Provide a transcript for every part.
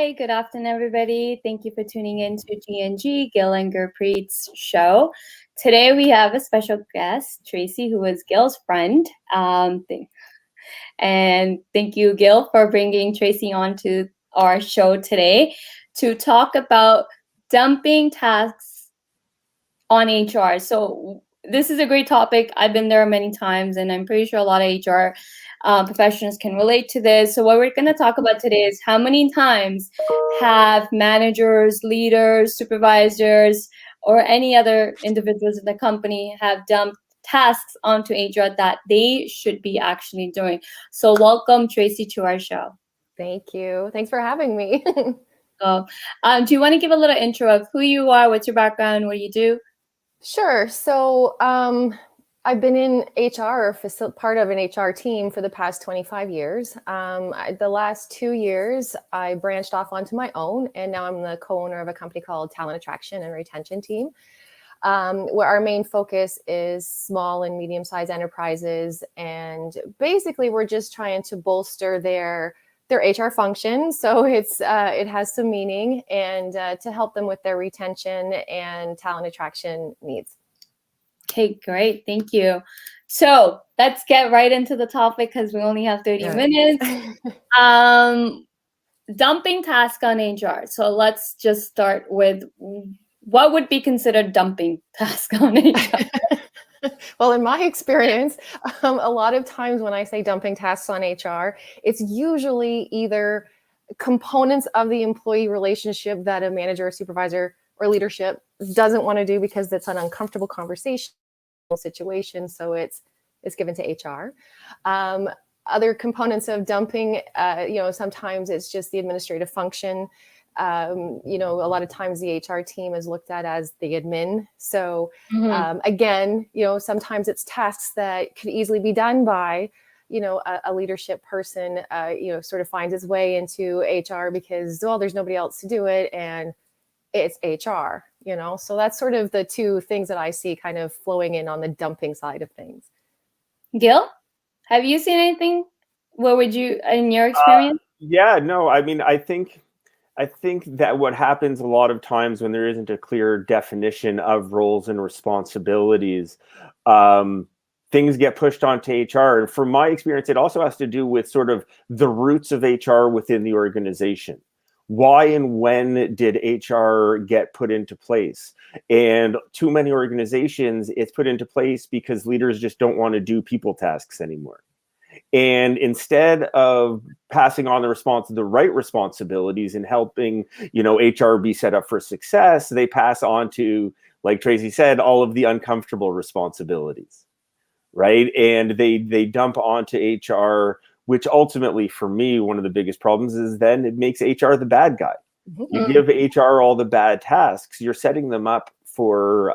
Hi, good afternoon, everybody. Thank you for tuning in to G&G, Gil and Gurpreet's show. Today we have a special guest, Tracy, who is Gil's friend. And thank you, Gil, for bringing Tracy onto our show today to talk about dumping tasks on HR. So this is a great topic. I've been there many times, and I'm pretty sure a lot of HR professionals can relate to this. So what we're going to talk about today is how many times have managers, leaders, supervisors, or any other individuals in the company have dumped tasks onto HR that they should be actually doing. So welcome, Tracy, to our show. Thank you. Thanks for having me. Do you want to give a little intro of who you are, what's your background, what do you do? Sure. So I've been in HR, part of an HR team for the past 25 years. The last 2 years, I branched off onto my own, and now I'm the co-owner of a company called Talent Attraction and Retention Team, where our main focus is small and medium-sized enterprises. And basically, we're just trying to bolster their HR function, so it has some meaning, and to help them with their retention and talent attraction needs. Okay, great, thank you. So let's get right into the topic because we only have 30 minutes. Dumping task on HR. So let's just start with what would be considered dumping task on HR. Well, in my experience, a lot of times when I say dumping tasks on HR, it's usually either components of the employee relationship that a manager, or supervisor, or leadership doesn't want to do because it's an uncomfortable conversation situation. So it's given to HR. Other components of dumping, sometimes it's just the administrative function. A lot of times the HR team is looked at as the admin. So again, sometimes it's tasks that could easily be done by, a leadership person, sort of finds its way into HR because, well, there's nobody else to do it. And it's HR, so that's sort of the two things that I see kind of flowing in on the dumping side of things. Gil, have you seen anything? What would you, in your experience? I think that what happens a lot of times when there isn't a clear definition of roles and responsibilities, things get pushed onto HR. And from my experience, it also has to do with sort of the roots of HR within the organization. Why and when did HR get put into place? And too many organizations, it's put into place because leaders just don't want to do people tasks anymore. And instead of passing on the right responsibilities and helping, HR be set up for success, they pass on to, like Tracy said, all of the uncomfortable responsibilities, right? And they dump onto HR, which ultimately, for me, one of the biggest problems is then it makes HR the bad guy. You give HR all the bad tasks, you're setting them up for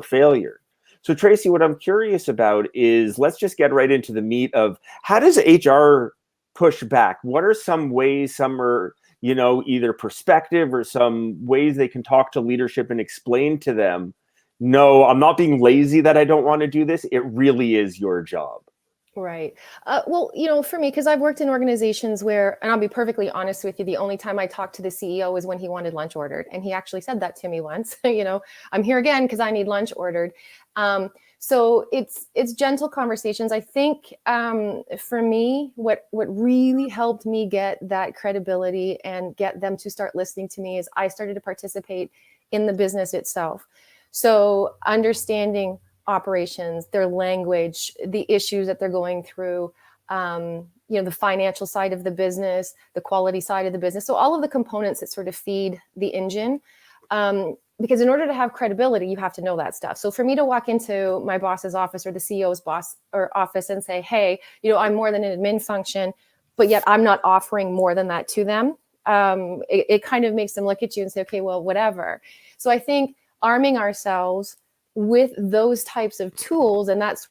failure. So Tracy, what I'm curious about is, let's just get right into the meat of how does HR push back? What are some ways, some are, either perspective or some ways they can talk to leadership and explain to them, no, I'm not being lazy that I don't want to do this. It really is your job. Right. Well, for me, because I've worked in organizations where, and I'll be perfectly honest with you, the only time I talked to the CEO was when he wanted lunch ordered. And he actually said that to me once, I'm here again because I need lunch ordered. So it's gentle conversations. I think for me, what really helped me get that credibility and get them to start listening to me is I started to participate in the business itself. So understanding operations, their language, the issues that they're going through, the financial side of the business, the quality side of the business. So all of the components that sort of feed the engine. Because in order to have credibility, you have to know that stuff. So for me to walk into my boss's office or the CEO's boss or office and say, hey, I'm more than an admin function, but yet I'm not offering more than that to them. It kind of makes them look at you and say, okay, well, whatever. So I think arming ourselves with those types of tools, and that's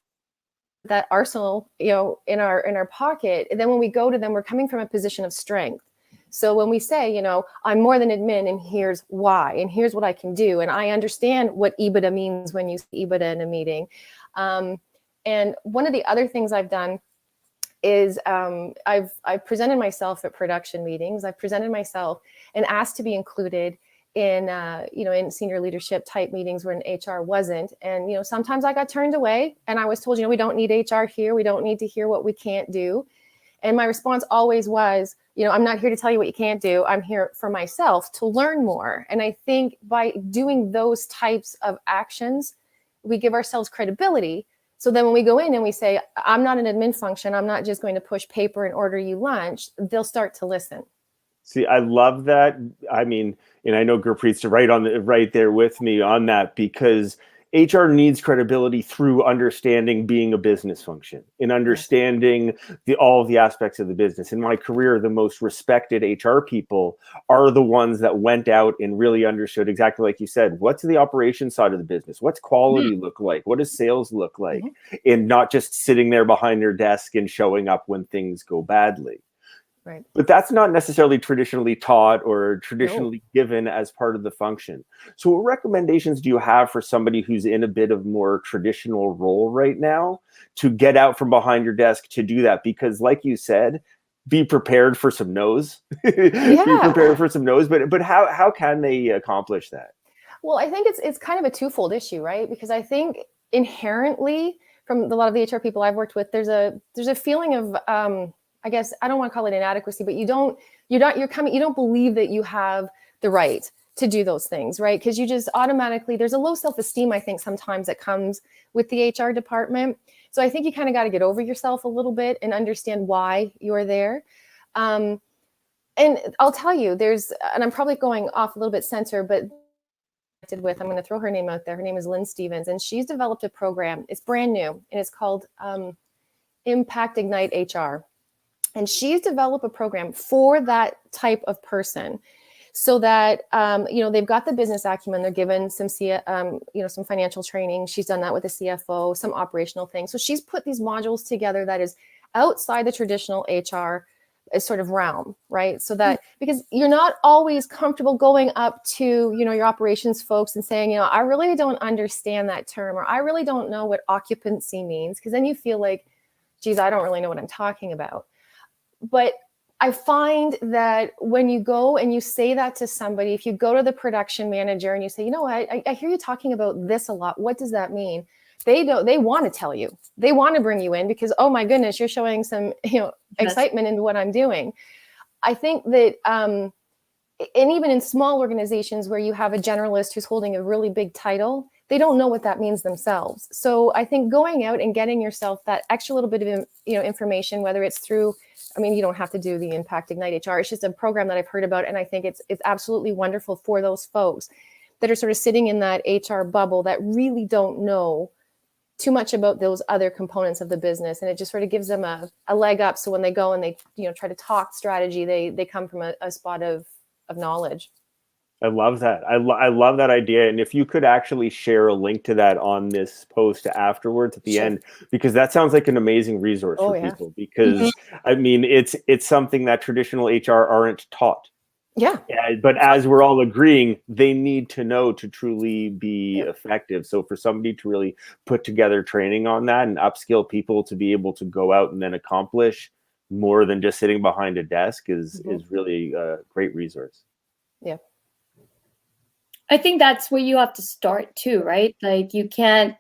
that arsenal, in our pocket. And then when we go to them, we're coming from a position of strength. So when we say, I'm more than admin, and here's why, and here's what I can do, and I understand what EBITDA means when you see EBITDA in a meeting. And one of the other things I've done is I've presented myself at production meetings. I've presented myself and asked to be included in in senior leadership type meetings when HR wasn't. And sometimes I got turned away, and I was told, we don't need HR here. We don't need to hear what we can't do. And my response always was, I'm not here to tell you what you can't do. I'm here for myself to learn more. And I think by doing those types of actions, we give ourselves credibility. So then when we go in and we say, I'm not an admin function, I'm not just going to push paper and order you lunch, they'll start to listen. See, I love that. I mean, and I know Gurpreet's right there with me on that, because HR needs credibility through understanding being a business function and understanding all of the aspects of the business. In my career, the most respected HR people are the ones that went out and really understood, exactly like you said, what's the operations side of the business? What's quality look like? What does sales look like? And not just sitting there behind their desk and showing up when things go badly. Right. But that's not necessarily traditionally taught or traditionally given as part of the function. So what recommendations do you have for somebody who's in a bit of more traditional role right now to get out from behind your desk to do that? Because like you said, be prepared for some no's. Be prepared for some no's. But how can they accomplish that? Well, I think it's kind of a twofold issue, right? Because I think inherently from a lot of the HR people I've worked with, there's a feeling of I guess I don't want to call it inadequacy, but you don't believe that you have the right to do those things, right? Because you just automatically, there's a low self-esteem, I think, sometimes that comes with the HR department. So I think you kind of got to get over yourself a little bit and understand why you're there. And I'll tell you, and I'm probably going off a little bit center, but I'm going to throw her name out there. Her name is Lynn Stevens, and she's developed a program. It's brand new, and it's called Impact Ignite HR. And she's developed a program for that type of person, so that they've got the business acumen. They're given some some financial training. She's done that with the CFO, some operational things. So she's put these modules together that is outside the traditional HR sort of realm, right? So that because you're not always comfortable going up to your operations folks and saying, I really don't understand that term, or I really don't know what occupancy means, because then you feel like, geez, I don't really know what I'm talking about. But I find that when you go and you say that to somebody, if you go to the production manager and you say, I hear you talking about this a lot. What does that mean? They want to tell you. They want to bring you in because, oh my goodness, you're showing some, excitement into what I'm doing. I think that, and even in small organizations where you have a generalist who's holding a really big title, they don't know what that means themselves. So I think going out and getting yourself that extra little bit of information, whether it's through, you don't have to do the Impact Ignite HR. It's just a program that I've heard about, and I think it's absolutely wonderful for those folks that are sort of sitting in that HR bubble that really don't know too much about those other components of the business, and it just sort of gives them a leg up. So when they go and they try to talk strategy, they come from a spot of knowledge. I love that. I love that idea. And if you could actually share a link to that on this post afterwards at the end, because that sounds like an amazing resource for people. Because it's something that traditional HR aren't taught. Yeah. But as we're all agreeing, they need to know to truly be effective. So for somebody to really put together training on that and upskill people to be able to go out and then accomplish more than just sitting behind a desk is really a great resource. Yeah. I think that's where you have to start too, right? Like you can't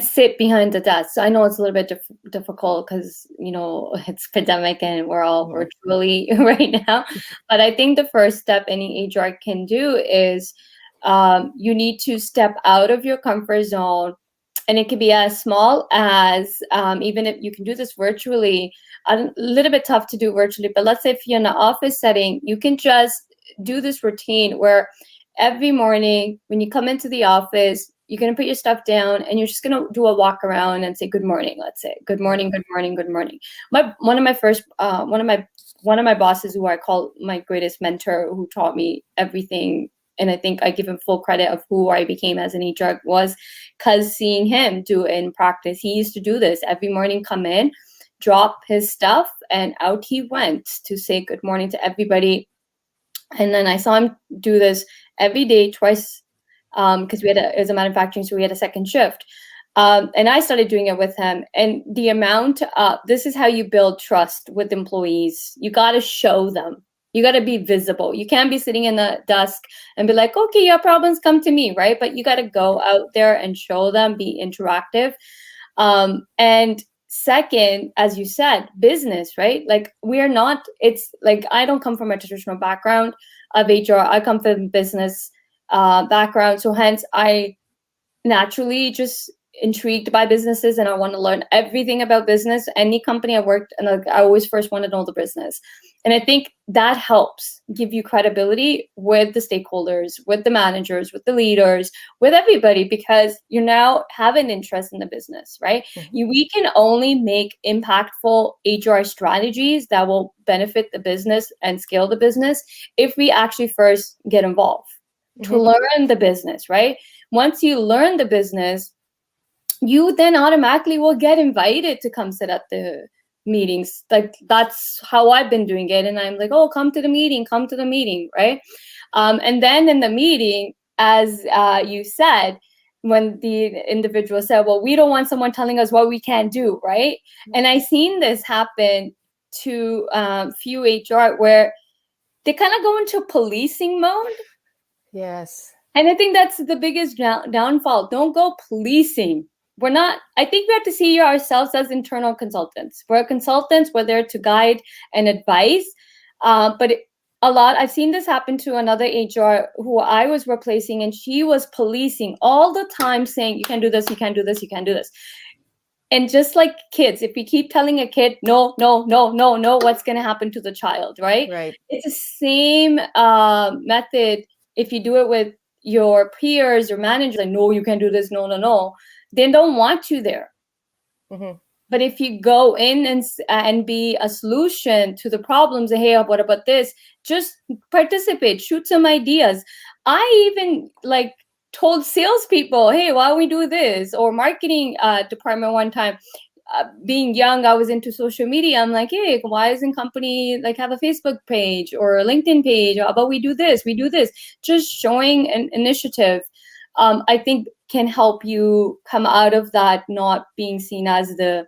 sit behind the desk. So I know it's a little bit difficult because it's pandemic and we're all virtually right now. But I think the first step any HR can do is you need to step out of your comfort zone, and it could be as small as even if you can do this virtually. A little bit tough to do virtually, but let's say if you're in an office setting, you can just do this routine where every morning when you come into the office, you're going to put your stuff down and you're just going to do a walk around and say good morning. Let's say good morning, good morning, good morning. One of my bosses, who I call my greatest mentor, who taught me everything, and I think I give him full credit of who I became as an HR, was because seeing him do it in practice. He used to do this every morning, come in, drop his stuff, and out he went to say good morning to everybody. And then I saw him do this every day, twice, because it was a manufacturing, so we had a second shift. And I started doing it with him. And the amount, this is how you build trust with employees. You got to show them. You got to be visible. You can't be sitting in the desk and be like, okay, your problems come to me, right? But you got to go out there and show them, be interactive. And second, as you said, business, right? Like we're not, it's like, I don't come from a traditional background of HR. I come from business background. So hence I naturally just intrigued by businesses and I want to learn everything about business. Any company I worked and like, I always first want to know the business. And I think that helps give you credibility with the stakeholders, with the managers, with the leaders, with everybody, because you now have an interest in the business, right? We can only make impactful HR strategies that will benefit the business and scale the business if we actually first get involved to learn the business, right? Once you learn the business, you then automatically will get invited to come sit at the meetings. Like that's how I've been doing it. And I'm like, oh, come to the meeting, right? And then in the meeting, as you said, when the individual said, well, we don't want someone telling us what we can't do, right? And I seen this happen to few HR where they kind of go into policing mode. Yes. And I think that's the biggest downfall. Don't go policing. I think we have to see ourselves as internal consultants. We're consultants, we're there to guide and advise. But I've seen this happen to another HR who I was replacing, and she was policing all the time saying, you can't do this, you can't do this, you can't do this. And just like kids, if we keep telling a kid, no, no, no, no, no, what's going to happen to the child, right? Right. It's the same method if you do it with your peers or managers, like, no, you can't do this, no, no, no. They don't want you there. But if you go in and be a solution to the problems, hey, what about this? Just participate, shoot some ideas. I even told salespeople, hey, why don't we do this? Or marketing department one time. Being young, I was into social media. I'm like, hey, why doesn't company have a Facebook page or a LinkedIn page? How about we do this? We do this. Just showing an initiative, I think can help you come out of that not being seen as the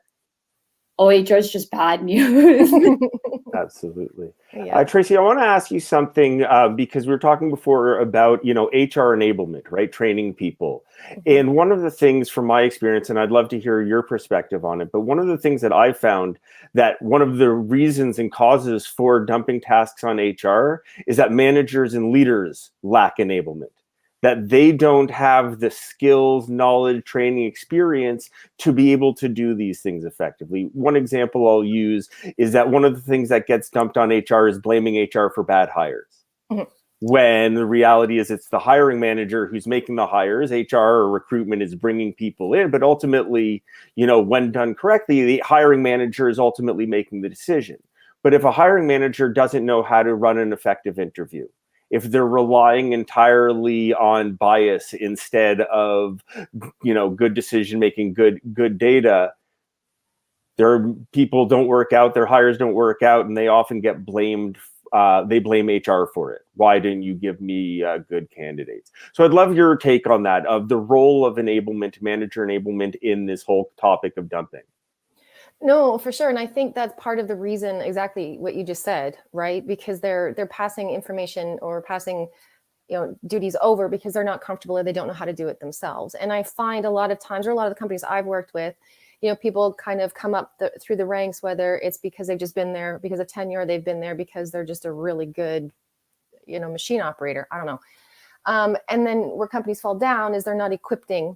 HR is just bad news. Absolutely. Yeah. Tracy, I want to ask you something because we were talking before about, HR enablement, right? Training people. And one of the things from my experience, and I'd love to hear your perspective on it, but one of the things that I found that one of the reasons and causes for dumping tasks on HR is that managers and leaders lack enablement, that they don't have the skills, knowledge, training, experience to be able to do these things effectively. One example I'll use is that one of the things that gets dumped on HR is blaming HR for bad hires. When the reality is it's the hiring manager who's making the hires. HR or recruitment is bringing people in, but ultimately, when done correctly, the hiring manager is ultimately making the decision. But if a hiring manager doesn't know how to run an effective interview, if they're relying entirely on bias instead of, good decision making, good data, their people don't work out, their hires don't work out, and they often get blamed. They blame HR for it. Why didn't you give me good candidates? So I'd love your take on that, of the role of enablement, manager enablement in this whole topic of dumping. No, for sure. And I think that's part of the reason, exactly what you just said, right? Because they're passing information or passing, duties over because they're not comfortable or they don't know how to do it themselves. And I find a lot of times, or a lot of the companies I've worked with, people kind of come up through the ranks, whether it's because they've just been there because of tenure, they've been there because they're just a really good, machine operator. I don't know. And then where companies fall down is they're not equipping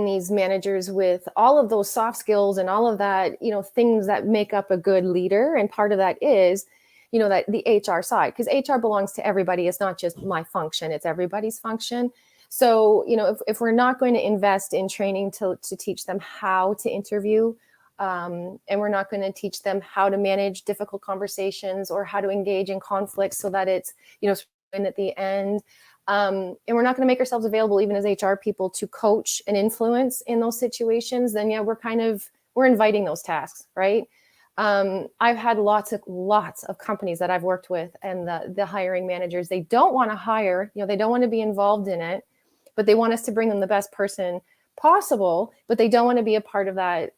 these managers with all of those soft skills and all of that, things that make up a good leader. And part of that is, that the HR side, because HR belongs to everybody. It's not just my function, it's everybody's function. So, if we're not going to invest in training to teach them how to interview, and we're not going to teach them how to manage difficult conversations or how to engage in conflicts so that it's, and at the end, and we're not going to make ourselves available even as HR people to coach and influence in those situations, then we're inviting those tasks, right? I've had lots of companies that I've worked with, and the hiring managers, they don't want to hire, they don't want to be involved in it, but they want us to bring them the best person possible, but they don't want to be a part of that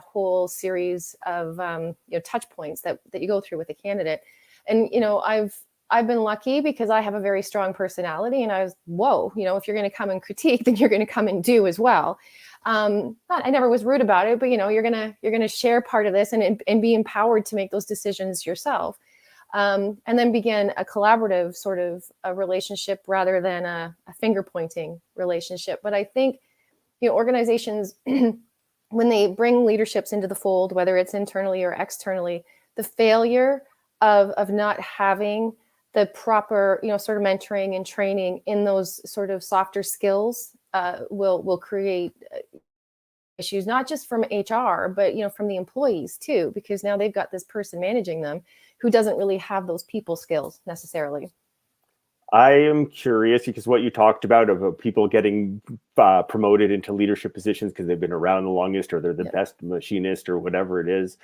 whole series of touch points that you go through with a candidate. And I've been lucky because I have a very strong personality, and I was, whoa, if you're going to come and critique, then you're going to come and do as well. I never was rude about it, but you're gonna share part of this and be empowered to make those decisions yourself, and then begin a collaborative sort of a relationship rather than a finger pointing relationship. But I think organizations when they bring leaderships into the fold, whether it's internally or externally, the failure of not having the proper sort of mentoring and training in those sort of softer skills will create issues, not just from HR, but from the employees too, because now they've got this person managing them who doesn't really have those people skills necessarily. I am curious because what you talked about people getting promoted into leadership positions because they've been around the longest or they're the best machinist or whatever it is.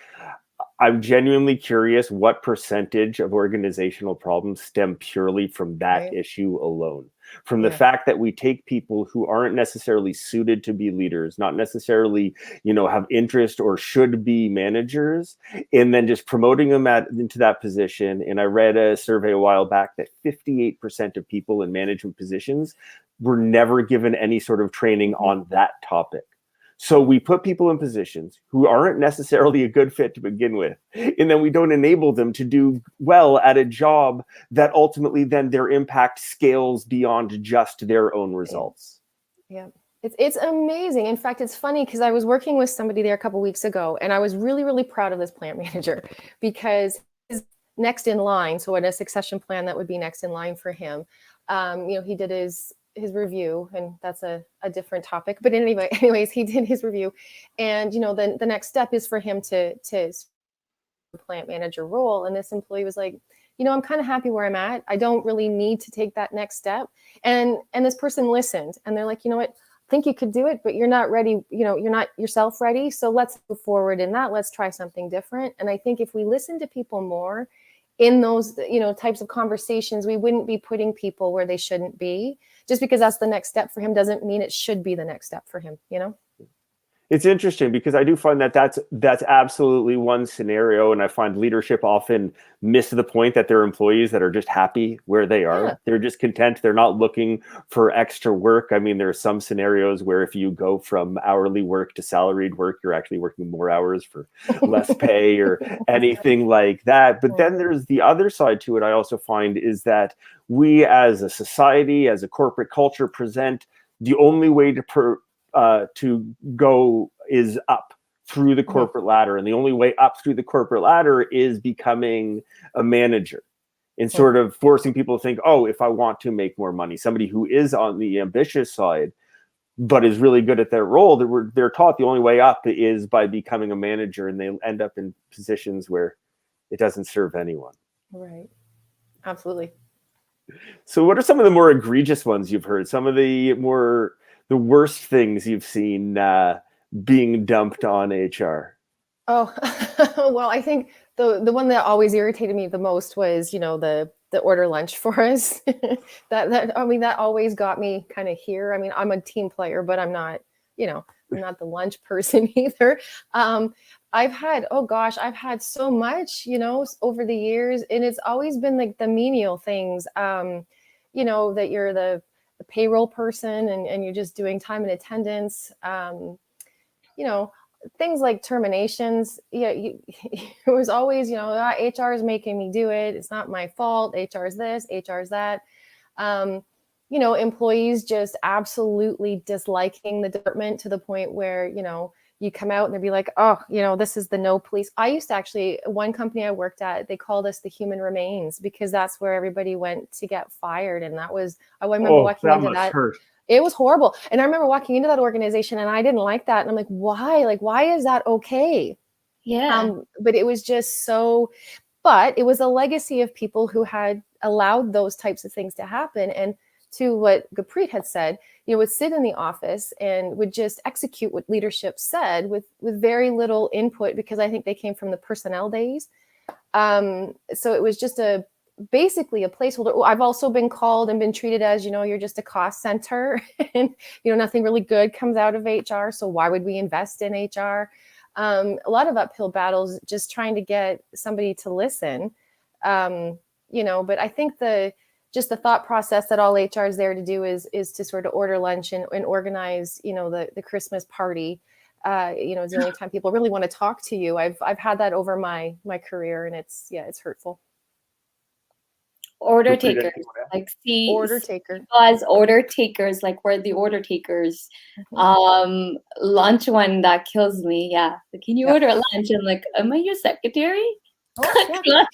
I'm genuinely curious what percentage of organizational problems stem purely from that issue alone. From the fact that we take people who aren't necessarily suited to be leaders, not necessarily, have interest or should be managers, and then just promoting them into that position. And I read a survey a while back that 58% of people in management positions were never given any sort of training on that topic. So we put people in positions who aren't necessarily a good fit to begin with, and then we don't enable them to do well at a job that ultimately then their impact scales beyond just their own results. Yeah. It's amazing. In fact, it's funny because I was working with somebody there a couple of weeks ago, and I was really, really proud of this plant manager because his next in line, so in a succession plan that would be next in line for him, he did his review, and that's a different topic, but anyways, he did his review, and the next step is for him to plant manager role. And this employee was like, I'm kind of happy where I'm at. I don't really need to take that next step. And this person listened, and they're like, I think you could do it, but you're not ready. You're not yourself ready. So let's move forward in that. Let's try something different. And I think if we listen to people more in those, types of conversations, we wouldn't be putting people where they shouldn't be. Just because that's the next step for him doesn't mean it should be the next step for him, It's interesting because I do find that that's absolutely one scenario, and I find leadership often miss the point that they're employees that are just happy where they are. Yeah. They're just content. They're not looking for extra work. I mean, there are some scenarios where if you go from hourly work to salaried work, you're actually working more hours for less pay or anything like that. But then there's the other side to it. I also find is that we as a society, as a corporate culture, present the only way to go is up through the corporate ladder. And the only way up through the corporate ladder is becoming a manager and sort of forcing people to think, oh, if I want to make more money, somebody who is on the ambitious side, but is really good at their role, they're taught the only way up is by becoming a manager, and they end up in positions where it doesn't serve anyone. Right. Absolutely. So what are some of the more egregious ones you've heard? Some of the worst things you've seen being dumped on HR? Oh, well, I think the one that always irritated me the most was, the order lunch for us. that always got me kind of here. I mean, I'm a team player, but I'm not, I'm not the lunch person either. I've had so much, over the years, and it's always been like the menial things, that you're the payroll person and you're just doing time and attendance, things like terminations. Yeah, it was always, HR is making me do it. It's not my fault. HR is this, HR is that. Employees just absolutely disliking the department to the point where, you come out and they'd be like, oh, this is the no police. I used to actually, one company I worked at, they called us the human remains because that's where everybody went to get fired. And that was, I remember walking into that. Hurt. It was horrible. And I remember walking into that organization and I didn't like that. And I'm like, why? Like, why is that okay? Yeah. But it was just so, but it was a legacy of people who had allowed those types of things to happen. And to what Gurpreet had said, would sit in the office and would just execute what leadership said with very little input, because I think they came from the personnel days. So it was just a basically a placeholder. I've also been called and been treated as, you're just a cost center and, nothing really good comes out of HR. So why would we invest in HR? A lot of uphill battles, just trying to get somebody to listen. But I think the thought process that all HR is there to do is to sort of order lunch and organize, the Christmas party. It's the only time people really want to talk to you. I've had that over my career, and it's hurtful. Order takers, order taker. As order takers, like we're the order takers. Lunch one that kills me. Yeah, can you order lunch? I'm like, am I your secretary? Oh, yeah.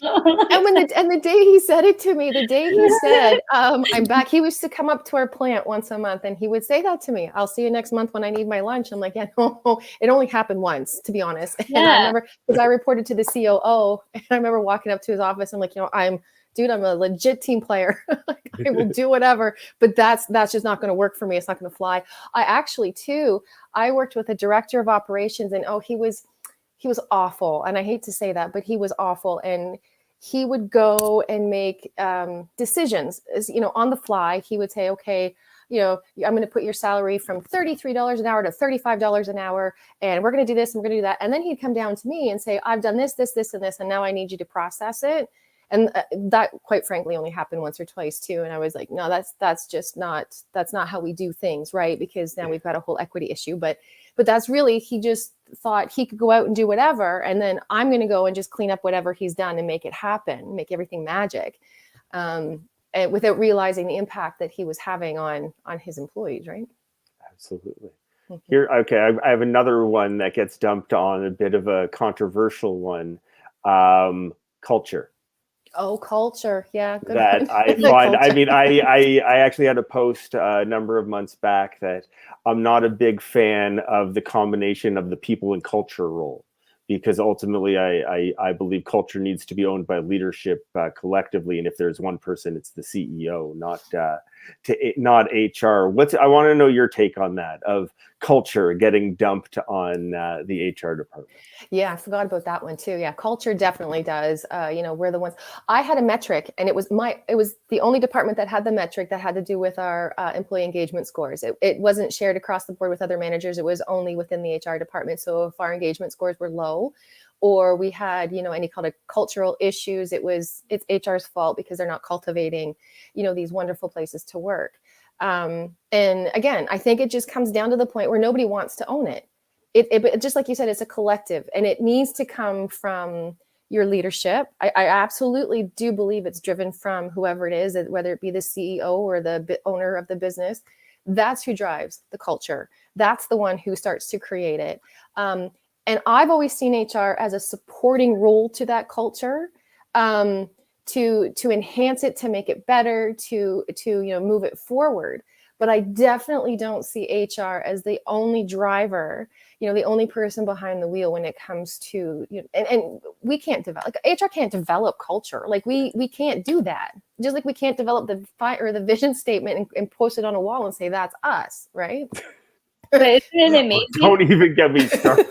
and the day he said it to me, the day he said, I'm back, he used to come up to our plant once a month and he would say that to me. I'll see you next month when I need my lunch. I'm like, yeah, no, it only happened once, to be honest. And I remember, because I reported to the COO, and I remember walking up to his office. I'm like, I'm a legit team player. I will do whatever, but that's just not going to work for me. It's not going to fly. I worked with a director of operations, and he was awful. And I hate to say that, but he was awful. And he would go and make decisions, on the fly. He would say, okay, I'm going to put your salary from $33 an hour to $35 an hour. And we're going to do this and we're going to do that. And then he'd come down to me and say, I've done this, this, this, and this, and now I need you to process it. And that, quite frankly, only happened once or twice too. And I was like, no, that's not how we do things, right? Because now we've got a whole equity issue. But that's really, he just thought he could go out and do whatever, and then I'm going to go and just clean up whatever he's done and make it happen, make everything magic, and without realizing the impact that he was having on his employees, right? Absolutely. Mm-hmm. Here, okay, I have another one that gets dumped on, a bit of a controversial one. Culture. Oh, culture. Yeah. Good that I find, I mean, I actually had a post a number of months back that I'm not a big fan of the combination of the people and culture role, because ultimately I believe culture needs to be owned by leadership collectively. And if there's one person, it's the CEO, not HR. I want to know your take on that, of culture getting dumped on the HR department. Yeah, I forgot about that one too. Yeah, culture definitely does. We're the ones. I had a metric, and it was the only department that had the metric that had to do with our employee engagement scores. It wasn't shared across the board with other managers. It was only within the HR department. So if our engagement scores were low, or we had, any kind of cultural issues, it's HR's fault because they're not cultivating, these wonderful places to work. And again, I think it just comes down to the point where nobody wants to own it. It just like you said, it's a collective, and it needs to come from your leadership. I absolutely do believe it's driven from whoever it is, whether it be the CEO or the owner of the business. That's who drives the culture. That's the one who starts to create it. And I've always seen HR as a supporting role to that culture, to enhance it, to make it better, to move it forward. But I definitely don't see HR as the only driver, the only person behind the wheel when it comes to, and we can't develop, HR can't develop culture. Like we can't do that. Just like we can't develop the vision statement and post it on a wall and say, that's us, right? But isn't it amazing? Don't even get me started.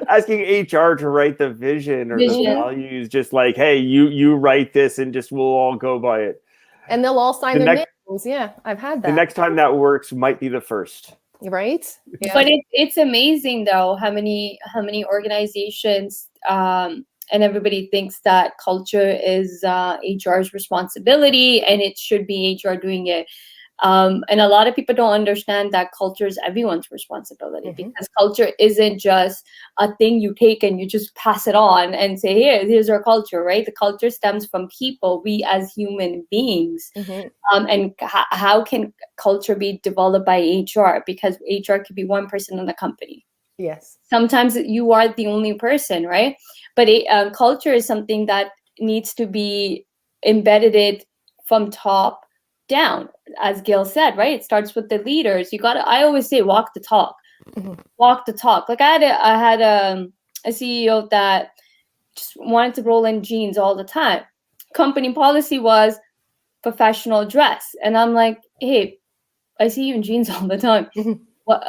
Asking HR to write the vision or the values, just like, hey, you write this and just we'll all go by it. And they'll all sign their names. Yeah, I've had that. The next time that works might be the first. Right? Yeah. But it's amazing though how many organizations and everybody thinks that culture is HR's responsibility and it should be HR doing it. And a lot of people don't understand that culture is everyone's responsibility, because culture isn't just a thing you take and you just pass it on and say, here's our culture, right? The culture stems from people, we as human beings. And how can culture be developed by HR? Because HR could be one person in the company. Yes. Sometimes you are the only person, right? But culture is something that needs to be embedded from top down, as Gil said, right? It starts with the leaders. I always say, walk the talk. Walk the talk. Like I had a CEO that just wanted to roll in jeans all the time. Company policy was professional dress. And I'm like, hey, I see you in jeans all the time. What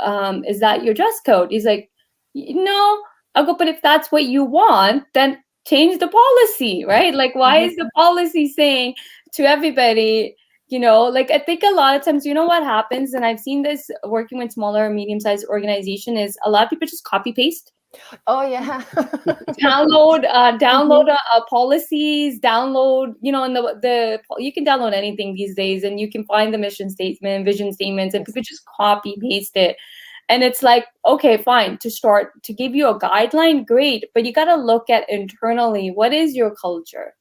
is that your dress code? He's like, no. I'll go, but if that's what you want, then change the policy, right? Like, why is the policy saying to everybody, you know, like, I think a lot of times, you know what happens, and I've seen this working with smaller or medium-sized organization, is a lot of people just copy paste. Oh yeah. Download policies, download, you know, and the you can download anything these days, and you can find the mission statement, vision statements, and people just copy paste it. And it's like, okay, fine, to give you a guideline, great, but you got to look at internally, what is your culture?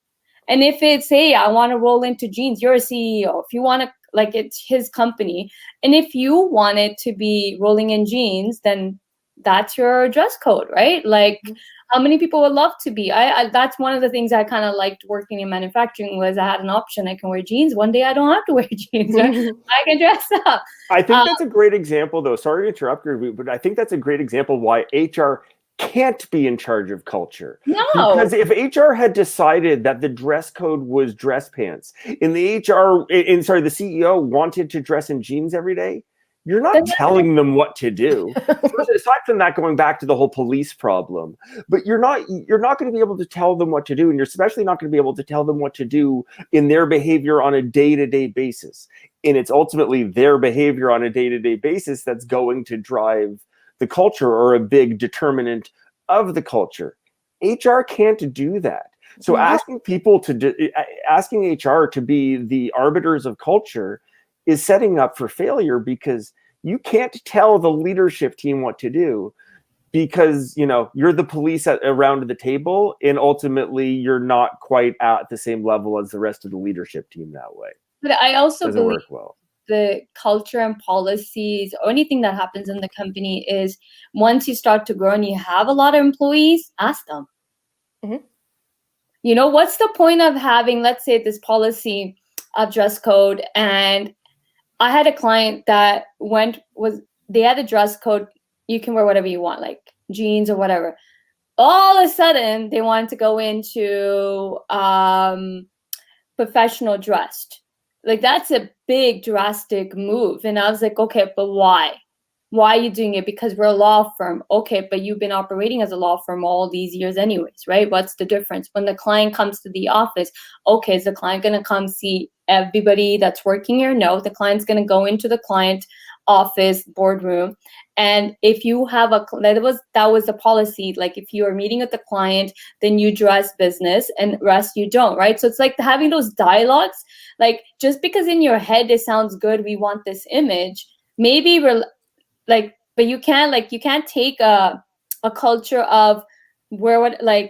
And if it's, hey, I want to roll into jeans, you're a CEO. If you want to, like, it's his company. And if you want it to be rolling in jeans, then that's your dress code, right? Like, how many people would love to be? I that's one of the things I kind of liked working in manufacturing, was I had an option. I can wear jeans. One day I don't have to wear jeans. Right? I can dress up. I think that's a great example, though. Sorry to interrupt you, but I think that's a great example why HR can't be in charge of culture. No. Because if HR had decided that the dress code was dress pants, and the CEO wanted to dress in jeans every day, you're not telling them what to do. First, aside from that, going back to the whole police problem, but you're not going to be able to tell them what to do, and you're especially not going to be able to tell them what to do in their behavior on a day-to-day basis. And it's ultimately their behavior on a day-to-day basis that's going to drive the culture, or a big determinant of the culture. HR can't do that. So asking HR to be the arbiters of culture is setting up for failure, because you can't tell the leadership team what to do, because, you know, you're the police around the table, and ultimately you're not quite at the same level as the rest of the leadership team that way. But I also doesn't believe work well. The culture and policies, or anything that happens in the company, is once you start to grow and you have a lot of employees, ask them. You know, what's the point of having, let's say, this policy of dress code, and I had a client that they had a dress code, you can wear whatever you want, like jeans or whatever. All of a sudden, they wanted to go into professional dressed. Like, that's a big, drastic move. And I was like, okay, but why? Why are you doing it? Because we're a law firm. Okay, but you've been operating as a law firm all these years anyways, right? What's the difference? When the client comes to the office, okay, is the client going to come see everybody that's working here? No, the client's going to go into the client office boardroom. And if you have that was the policy. Like, if you are meeting with the client, then you dress business, and rest you don't, right? So it's like having those dialogues, like, just because in your head it sounds good, we want this image, maybe but you can't take a culture of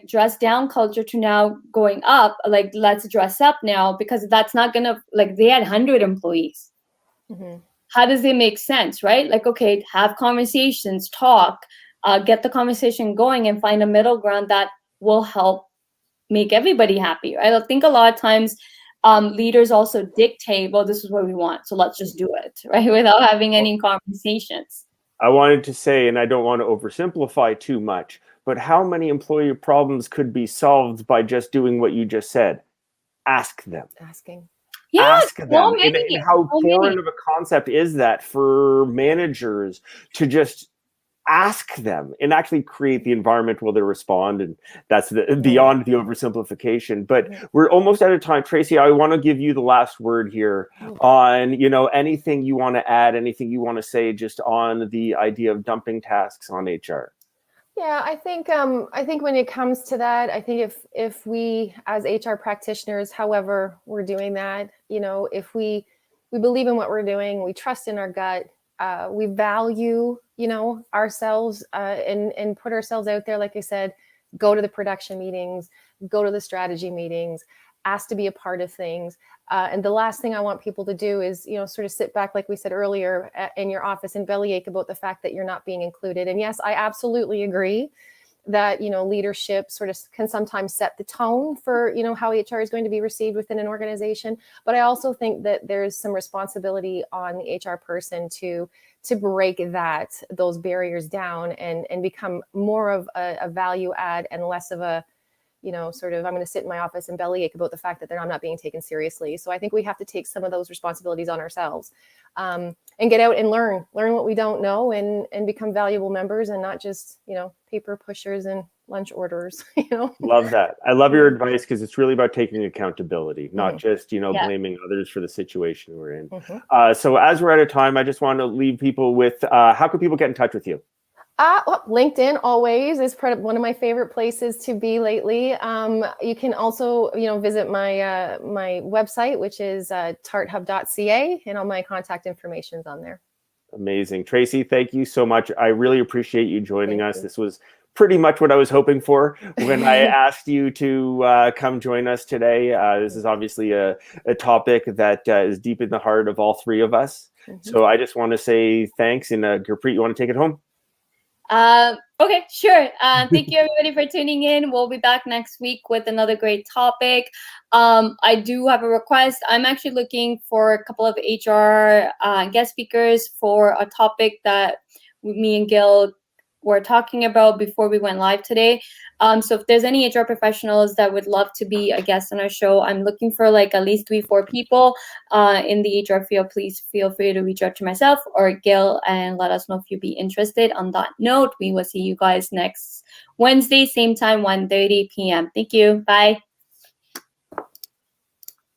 dress down culture to now going up, like, let's dress up now, because that's not gonna, like, they had 100 employees. How does it make sense, right? Like, okay, have conversations, talk, get the conversation going, and find a middle ground that will help make everybody happy, right? I think a lot of times leaders also dictate, well, this is what we want, so let's just do it, right? Without having any conversations. I wanted to say, and I don't want to oversimplify too much, but how many employee problems could be solved by just doing what you just said? Ask them. Yeah, ask them. And how foreign of a concept is that for managers to just ask them and actually create the environment where they respond? And that's beyond the oversimplification. But we're almost out of time. Tracy, I want to give you the last word here on, you know, anything you want to add, anything you want to say just on the idea of dumping tasks on HR. Yeah, I think when it comes to that, I think if we as HR practitioners, however we're doing that, you know, if we believe in what we're doing, we trust in our gut, we value, you know, ourselves and put ourselves out there. Like I said, go to the production meetings, go to the strategy meetings, ask to be a part of things. And the last thing I want people to do is, you know, sort of sit back, like we said earlier, in your office and bellyache about the fact that you're not being included. And yes, I absolutely agree that, you know, leadership sort of can sometimes set the tone for, you know, how HR is going to be received within an organization. But I also think that there's some responsibility on the HR person to break those barriers down and become more of a value add and less of a, you know, sort of, I'm going to sit in my office and bellyache about the fact that I'm not being taken seriously. So I think we have to take some of those responsibilities on ourselves and get out and learn what we don't know and become valuable members and not just, you know, paper pushers and lunch orders, you know. Love that. I love your advice, because it's really about taking accountability, not just, Yeah. blaming others for the situation we're in. Mhm. So as we're out of time, I just want to leave people with, how can people get in touch with you? LinkedIn always is one of my favorite places to be lately. You can also, visit my my website, which is tarthub.ca, and all my contact information is on there. Amazing. Tracy, thank you so much. I really appreciate you joining Thank us. you. This was pretty much what I was hoping for when I asked you to come join us today. This is obviously a topic that is deep in the heart of all three of us. So I just want to say thanks. And Gurpreet, you want to take it home? Okay, sure. Thank you everybody for tuning in. We'll be back next week with another great topic. I do have a request. I'm actually looking for a couple of HR guest speakers for a topic that me and Gil were talking about before we went live today. So if there's any HR professionals that would love to be a guest on our show, I'm looking for like at least 3-4 people in the HR field. Please feel free to reach out to myself or Gil and let us know if you'd be interested. On that note, we will see you guys next Wednesday, same time, 1:30 p.m. Thank you. Bye.